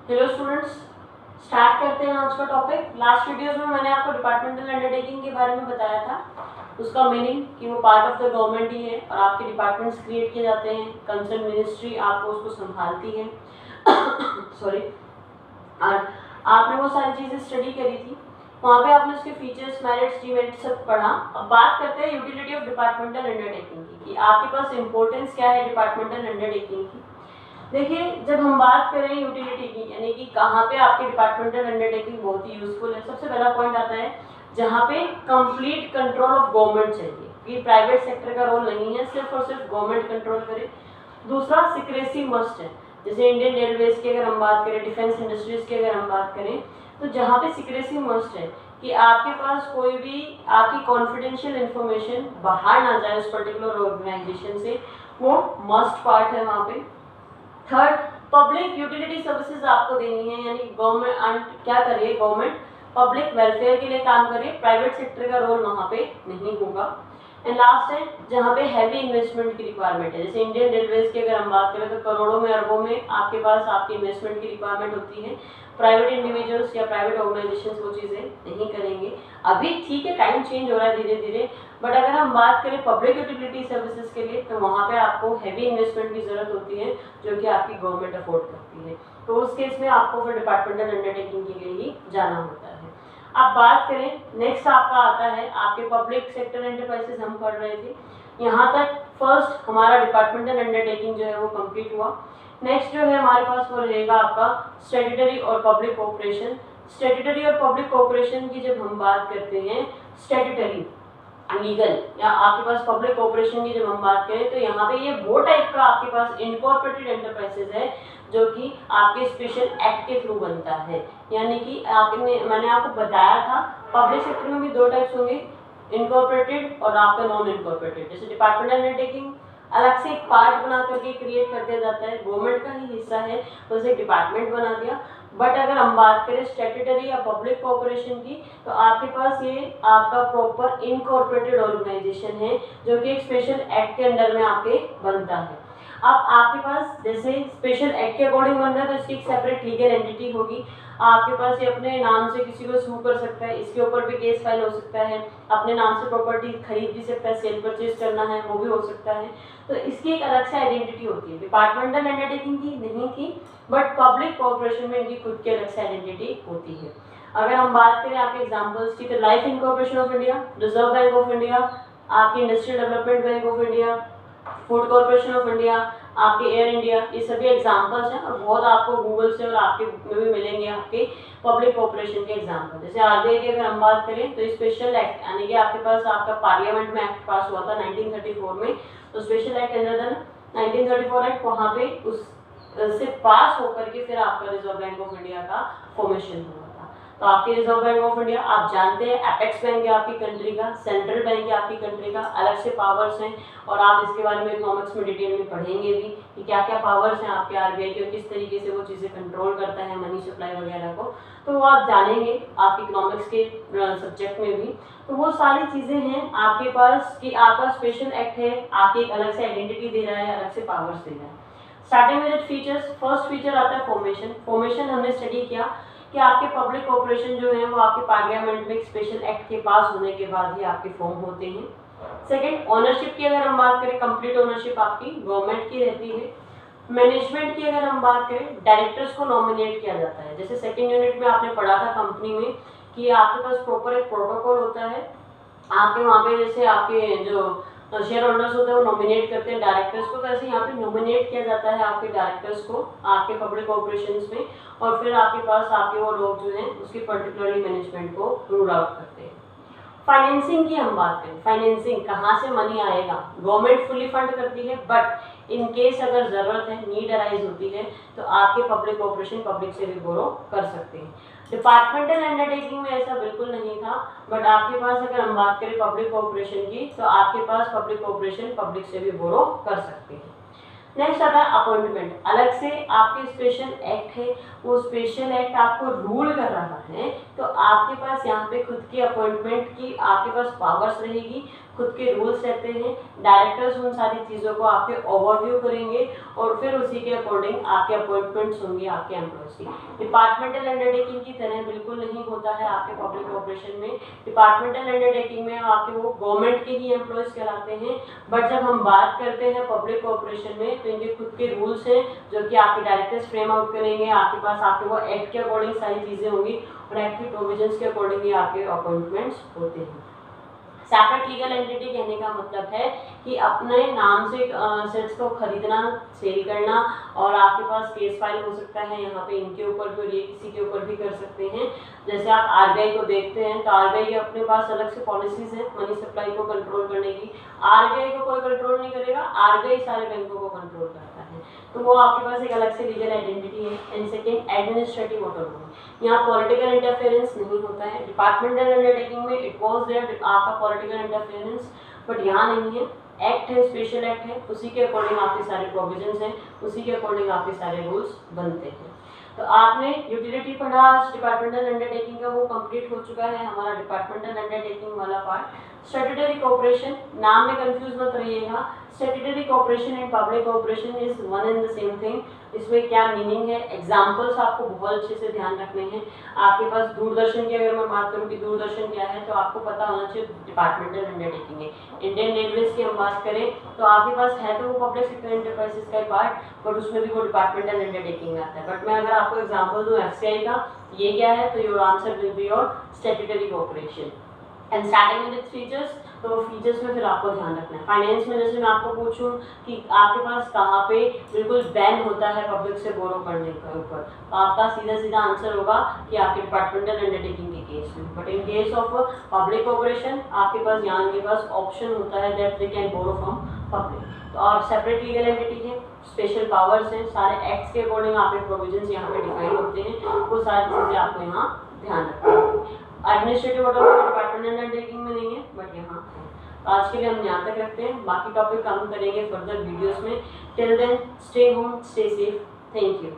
Hello students, start करते हैं आज का टॉपिक। लास्ट वीडियोस में मैंने आपको डिपार्टमेंटल अंडरटेकिंग के बारे में बताया था, उसका मीनिंग कि वो पार्ट ऑफ द गवर्नमेंट ही है और आपके डिपार्टमेंट्स क्रिएट किए जाते हैं, कंसर्न मिनिस्ट्री आपको उसको संभालती है सॉरी। और आपने वो सारी चीज़ें स्टडी करी थी, वहाँ पे आपने उसके फीचर्स, मेरिट्स, डिमेरिट्स सब पढ़ा। अब बात करते हैं यूटिलिटी ऑफ डिपार्टमेंटल अंडरटेकिंग की, कि आपके पास इंपॉर्टेंस क्या है डिपार्टमेंटल अंडरटेकिंग की। देखिए, जब हम बात करें यूटिलिटी की, यानी कि कहाँ पे आपके डिपार्टमेंटल अंडरटेकिंग बहुत ही यूजफुल है, सबसे पहला पॉइंट आता है जहाँ पे कंप्लीट कंट्रोल ऑफ गवर्नमेंट चाहिए, कि प्राइवेट सेक्टर का रोल नहीं है, सिर्फ और सिर्फ गवर्नमेंट कंट्रोल करे। दूसरा, सिक्रेसी मस्ट है। जैसे इंडियन रेलवेज की अगर हम बात करें, डिफेंस इंडस्ट्रीज की अगर हम बात करें, तो जहाँ पे सिक्रेसी मस्ट है कि आपके पास कोई भी आपकी कॉन्फिडेंशियल इंफॉर्मेशन बाहर ना जाए उस पर्टिकुलर ऑर्गेनाइजेशन से, वो मस्ट पार्ट है वहाँ पे। थर्ड, पब्लिक यूटिलिटी सर्विसेज आपको देनी है, यानी गवर्नमेंट क्या करिए, गवर्नमेंट पब्लिक वेलफेयर के लिए काम करे, प्राइवेट सेक्टर का रोल वहाँ पे नहीं होगा। एंड लास्ट है जहाँ पे हैवी इन्वेस्टमेंट की रिक्वायरमेंट है, जैसे इंडियन रेलवेज की अगर हम बात करें तो करोड़ों में अरबों में आपके पास आपकी इन्वेस्टमेंट की रिक्वायरमेंट होती है। प्राइवेट इंडिविजुअल्स या प्राइवेट ऑर्गेनाइजेशंस वो चीज़ें नहीं करेंगे। अभी ठीक है, टाइम चेंज हो रहा है धीरे धीरे, बट अगर हम बात करें पब्लिक यूटिलिटी सर्विसेज के लिए तो वहाँ पे आपको हैवी इन्वेस्टमेंट की ज़रूरत होती है, जो कि आपकी गवर्नमेंट अफोर्ड करती है। तो उस केस में आपको फिर डिपार्टमेंटल अंडरटेकिंग के लिए ही जाना होता है। अब बात करें, नेक्स्ट आपका आता है आपके पब्लिक सेक्टर एंटरप्राइजेस हम पढ़ रहे थे, यहाँ तक फर्स्ट हमारा डिपार्टमेंटल अंडरटेकिंग जो है वो कंप्लीट हुआ। नेक्स्ट जो है हमारे पास वो रहेगा आपका स्टैट्यूटरी और पब्लिक कोऑपरेशन। स्टैट्यूटरी और पब्लिक कोऑपरेशन की जब हम बात करते हैं, स्टैट्यूटरी लीगल या आपके पास पब्लिक कोऑपरेशन की जब हम बात करें, तो यहाँ पे ये वो टाइप का आपके पास इनकॉर्पोरेटेड एंटरप्राइजेस है जो कि आपके स्पेशल एक्ट के थ्रू बनता है। यानी कि मैंने आपको बताया था पब्लिक सेक्टर में भी दो टाइप्स होंगे, इनकॉर्पोरेटेड और आपका नॉन इनकॉर्पोरेटेड। जैसे डिपार्टमेंटल अंडरटेकिंग अलग से एक पार्ट बना करके क्रिएट कर दिया जाता है, गवर्नमेंट का ही हिस्सा है, बस एक डिपार्टमेंट बना दिया। बट अगर हम बात करें स्टैट्यूटरी या पब्लिक कोऑपरेशन की, तो आपके पास ये आपका प्रॉपर इनकॉर्पोरेटेड ऑर्गेनाइजेशन है जो कि एक स्पेशल एक्ट के अंडर में आपके बनता है। अब आपके पास जैसे स्पेशल एक्ट के अकॉर्डिंग बन रहा है तो इसकी एक सेपरेट लीगल एंटिटी होगी। आपके पास ये अपने नाम से किसी को सू कर सकता है, इसके ऊपर भी केस फाइल हो सकता है, अपने नाम से प्रॉपर्टी खरीद भी सकता है, सेल परचेज करना है वो भी हो सकता है। तो इसकी एक अलग से आइडेंटिटी होती है, डिपार्टमेंटल अंडरटेकिंग की नहीं थी, बट पब्लिक कॉर्पोरेशन में इनकी खुद की अलग से आइडेंटिटी होती है। अगर हम बात करें आपके एग्जांपल्स की, तो Life Incorporation of India, Reserve Bank of India, आपकी Industrial Development Bank of India, Food Corporation of India, आपके एयर इंडिया, ये सभी एग्जांपल्स हैं और बहुत आपको गूगल से और आपके में भी मिलेंगे आपके पब्लिक कॉर्पोरेशन के एग्जांपल। जैसे आरबीआई की अगर हम बात करें तो स्पेशल एक्ट, यानी कि आपके पास आपका पार्लियामेंट में एक्ट पास हुआ था 1934 में, तो special act under the 1934 act, वहाँ पे उस से पास होकर के फिर आपका रिजर्व बैंक ऑफ इंडिया का फॉर्मेशन हुआ था। तो आपकी रिजर्व बैंक ऑफ इंडिया आप जानते हैं, एपेक्स बैंक है आपकी कंट्री का, सेंट्रल बैंक है आपकी कंट्री का, अलग से पावर्स हैं और आप इसके बारे में इकोनॉमिक्स में डिटेल में पढ़ेंगे भी कि क्या क्या पावर्स हैं आपके आरबीआई के और किस तरीके से वो चीज़ें कंट्रोल करता है मनी सप्लाई वगैरह को, तो वो आप जानेंगे आप इकोनॉमिक्स के सब्जेक्ट में भी। तो वो सारी चीज़ें हैं आपके पास कि आपका स्पेशल एक्ट है, आपकी एक अलग से आइडेंटिटी दे रहा है, अलग से पावर्स दे रहा है। स्टार्टिंग में जो फीचर्स, फर्स्ट फीचर आता है फॉर्मेशन। फॉर्मेशन हमने स्टडी किया कि आपके पब्लिक कॉर्पोरेशन जो है वो आपके पार्लियामेंट में एक स्पेशल एक्ट के पास होने के बाद ही आपके फॉर्म होते हैं। सेकंड, ओनरशिप की अगर हम बात करें, कंप्लीट ओनरशिप आपकी गवर्नमेंट की रहती है। मैनेजमेंट की अगर हम बात करें, डायरेक्टर्स को नॉमिनेट किया जाता है। जैसे सेकेंड यूनिट में आपने पढ़ा था कंपनी में कि आपके पास प्रॉपर एक प्रोटोकॉल होता है, आपके वहाँ पे जैसे आपके जो शेयर होल्डर्स होते हैं वो नॉमिनेट करते हैं डायरेक्टर्स को, तो ऐसे यहाँ पे नॉमिनेट किया जाता है आपके डायरेक्टर्स को आपके पब्लिक ऑपरेशंस में, और फिर आपके पास आपके वो लोग जो हैं उसकी पर्टिकुलरली मैनेजमेंट को रूल आउट करते हैं। फाइनेंसिंग की हम बात करें, फाइनेंसिंग कहाँ से मनी आएगा, गवर्नमेंट फुली फंड करती है, बट इन केस अगर ज़रूरत है, नीड अराइज होती है, तो आपके पब्लिक ऑपरेशन पब्लिक से भी बोरो कर सकते हैं। डिपार्टमेंटल अंडरटेकिंग में ऐसा बिल्कुल नहीं था, बट आपके पास अगर हम बात करें पब्लिक ऑपरेशन की, तो आपके पास पब्लिक ऑपरेशन पब्लिक से भी बोरो कर सकते हैं। नेक्स्ट आता है अपॉइंटमेंट। अलग से आपके स्पेशल एक्ट है, वो स्पेशल एक्ट आपको रूल कर रहा है, तो आपके पास यहाँ पे खुद की अपॉइंटमेंट की आपके पास पावर्स रहेगी, खुद के रूल्स रहते हैं, डायरेक्टर्स उन सारी चीज़ों को आपके ओवरव्यू करेंगे और फिर उसी के अकॉर्डिंग आपके अपॉइंटमेंट्स होंगे आपके एम्प्लॉयज़ की। डिपार्टमेंटल अंडरटेकिंग की तरह बिल्कुल नहीं होता है आपके पब्लिक कॉर्पोरेशन में। डिपार्टमेंटल अंडरटेकिंग में आपके वो गवर्नमेंट के ही एम्प्लॉयज़ कहलाते हैं, बट जब हम बात करते हैं पब्लिक कॉर्पोरेशन में तो इनके खुद के रूल्स हैं जो कि आपके डायरेक्टर्स फ्रेम आउट करेंगे। आपके पास आपके वो एक्ट के अकॉर्डिंग सारी चीज़ें होंगी और एक्ट की प्रोविजंस के अकॉर्डिंग ही आपके अपॉइंटमेंट्स होते हैं। सेपरेट लीगल एंटिटी कहने का मतलब है कि अपने नाम से सेट्स को खरीदना, सेल करना, और आपके पास केस फाइल हो सकता है यहाँ पे इनके ऊपर भी और ये किसी के ऊपर भी कर सकते हैं। जैसे आप आरबीआई को देखते हैं तो आरबीआई के अपने पास अलग से पॉलिसीज है मनी सप्लाई को कंट्रोल करने की। आरबीआई को कोई कंट्रोल नहीं करेगा, आरबीआई सारे बैंकों को कंट्रोल करता है, तो वो आपके पास एक अलग से लीगल आइडेंटिटी है। एंड सेकेंड, एडमिनिस्ट्रेटिव ऑटोनॉमी, यहाँ पॉलिटिकल इंटरफेरेंस नहीं होता है। डिपार्टमेंटल अंडरटेकिंग में इट वाज देयर आपका पॉलिटिकल इंटरफेरेंस, बट यहाँ नहीं है। एक्ट है, स्पेशल एक्ट है, उसी के अकॉर्डिंग आपके सारे प्रोविजंस हैं, उसी के अकॉर्डिंग आपके सारे रूल्स बनते हैं। तो आपने यूटिलिटी पढ़ा, डिपार्टमेंटल अंडरटेकिंग का वो कंप्लीट हो चुका है हमारा डिपार्टमेंटल अंडरटेकिंग वाला पार्ट। स्टैट्यूटरी कोऑपरेशन, नाम में कंफ्यूज मत रहिएगा, statutory cooperation and public cooperation is one and the same thing. इसमें क्या मीनिंग है, एग्जाम्पल्स आपको बहुत अच्छे से ध्यान रखने हैं। आपके पास दूरदर्शन की अगर मैं बात करूँ कि दूरदर्शन क्या है तो आपको पता होना चाहिए डिपार्टमेंटल अंडरटेकिंग है। इंडियन रेलवेज की हम बात करें तो आपके पास है तो वो पब्लिक सेक्टर एंटरप्राइजेस का पार्ट, बट उसमें भी वो डिपार्टमेंटल अंडरटेकिंग आता है। बट मैं अगर आपको एग्जाम्पल दूँ एफसीआई का, ये क्या है, तो your answer will be your statutory cooperation. And starting with features, तो फीचर्स में फिर आपको ध्यान रखना है। फाइनेंस में जैसे मैं आपको पूछूं कि आपके पास कहाँ पे बिल्कुल बैन होता है पब्लिक से बोरो करने के ऊपर, तो आपका सीधा सीधा आंसर होगा कि आपके डिपार्टमेंटल अंडरटेकिंग के केस में। But in case of public corporation आपके पास यहाँ इनके पास ऑप्शन होता है that they can borrow from public. तो और सेपरेट लीगल एंटिटी है, स्पेशल पावर्स हैं, सारे एक्ट्स के अकॉर्डिंग आपके प्रोविजंस यहाँ पे डिफाइन होते हैं, वो सारी चीज़ें आपको यहाँ ध्यान रखना है। एडमिनिस्ट्रेटिव ऑटोनॉमी डिपार्टमेंटल अंडरटेकिंग में नहीं है, बट यहाँ है। तो आज के लिए हम यहाँ तक रखते हैं, बाकी टॉपिक हम करेंगे फर्दर वीडियोस में। Till then stay home, stay safe, thank you.